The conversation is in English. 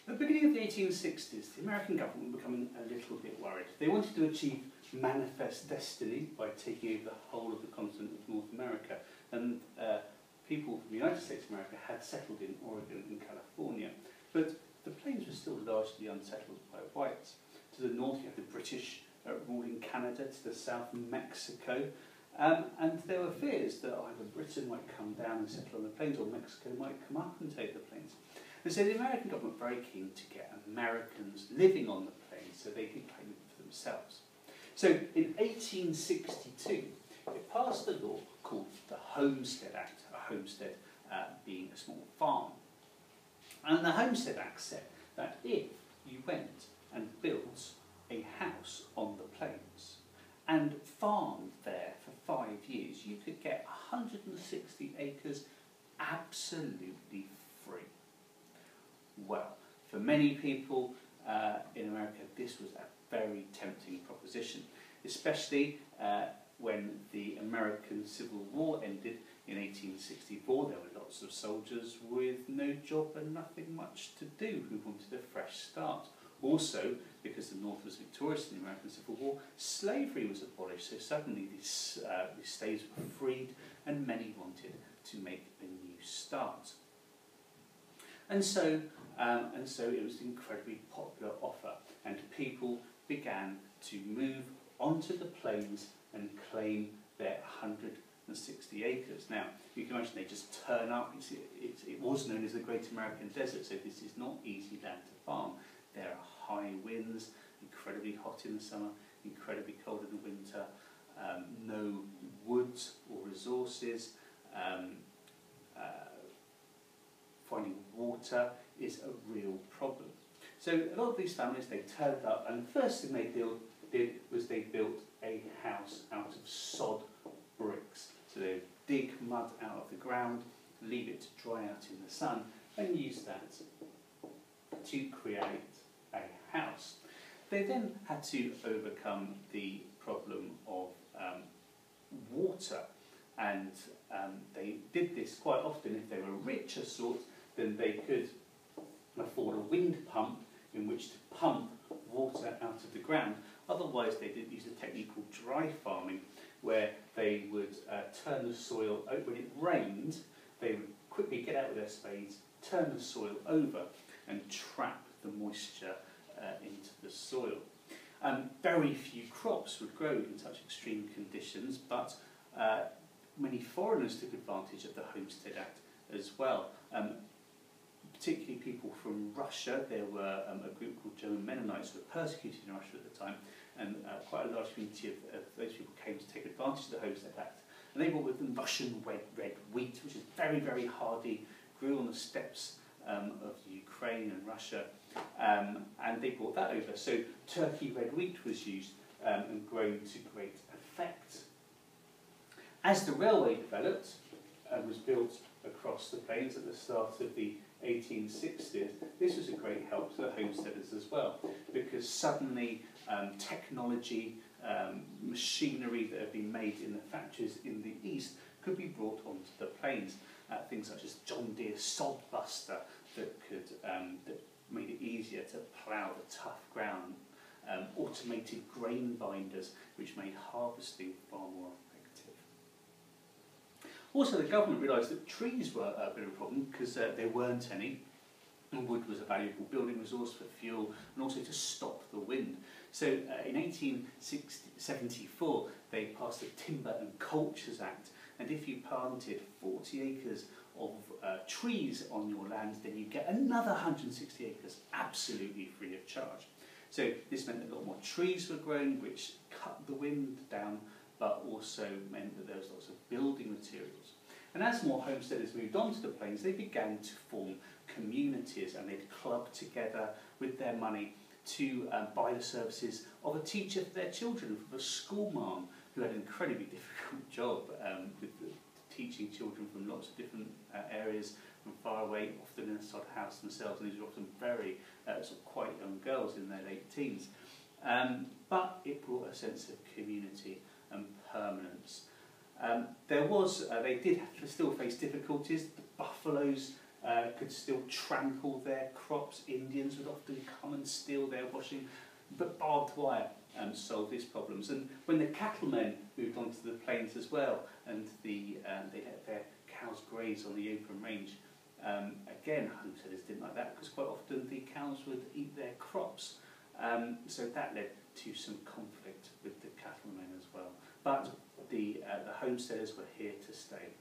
At the beginning of the 1860s, the American government were becoming a little bit worried. They wanted to achieve manifest destiny by taking over the whole of the continent of North America. And people from the United States of America had settled in Oregon and California. But the plains were still largely unsettled by whites. To the north, you had the British ruling Canada, to the south, Mexico. And there were fears that either Britain might come down and settle on the plains, or Mexico might come up and take the plains. And so the American government were very keen to get Americans living on the plains so they could claim it for themselves. So in 1862, it passed a law called the Homestead Act, a homestead being a small farm. And the Homestead Act said that if you went and built a house on the plains and farmed there for 5 years, you could get 160 acres absolutely free. Well, for many people in America, this was a very tempting proposition, especially when the American Civil War ended in 1864. There were lots of soldiers with no job and nothing much to do who wanted a fresh start. Also, because the North was victorious in the American Civil War, slavery was abolished, so suddenly these slaves were freed and many wanted to make a new start. And so it was an incredibly popular offer, and people began to move onto the plains and claim their 160 acres. Now, you can imagine they just turn up. It was known as the Great American Desert, so this is not easy land to farm. There are high winds, incredibly hot in the summer, incredibly cold in the winter, no woods or resources. Finding water is a real problem. So a lot of these families, they turned up, and the first thing they did was they built a house out of sod bricks. So they would dig mud out of the ground, leave it to dry out in the sun, and use that to create a house. They then had to overcome the problem of water, and they did this quite often. If they were richer sort, then they could afford a wind pump in which to pump water out of the ground. Otherwise, they did use a technique called dry farming, where they would turn the soil, when it rained, they would quickly get out with their spades, turn the soil over and trap the moisture into the soil. Very few crops would grow in such extreme conditions, but many foreigners took advantage of the Homestead Act as well. Particularly people from Russia. There were a group called German Mennonites who were persecuted in Russia at the time, and quite a large community of those people came to take advantage of the Homestead Act. And they brought with them Russian red wheat, which is very, very hardy, grew on the steppes of Ukraine and Russia, and they brought that over. So Turkey red wheat was used and grown to great effect. As the railway developed and was built across the plains at the start of the 1860s, this was a great help to the homesteaders as well, because suddenly technology, machinery that had been made in the factories in the east could be brought onto the plains. Things such as John Deere sod buster that made it easier to plough the tough ground, automated grain binders which made harvesting far more effective. Also, the government realised that trees were a bit of a problem because there weren't any, and wood was a valuable building resource for fuel and also to stop the wind. So in 1874 they passed the Timber and Cultures Act, and if you planted 40 acres of trees on your land, then you get another 160 acres absolutely free of charge. So this meant that a lot more trees were grown, which cut the wind down, but also meant that there was lots of building materials. And as more homesteaders moved on to the plains, they began to form communities, and they'd club together with their money to buy the services of a teacher for their children, of a schoolmarm who had an incredibly difficult job with teaching children from lots of different areas, from far away, often in a sod house themselves, and these were often very sort of quite young girls in their late teens. But it brought a sense of community and permanence. They did still face difficulties. The buffaloes could still trample their crops. Indians would often come and steal their washing, but barbed wire solved these problems. And when the cattlemen moved onto the plains as well, and they let their cows graze on the open range, again, homesteaders didn't like that because quite often the cows would eat their crops. So that led to some conflict with the cattlemen as well. But the homesteaders were here to stay.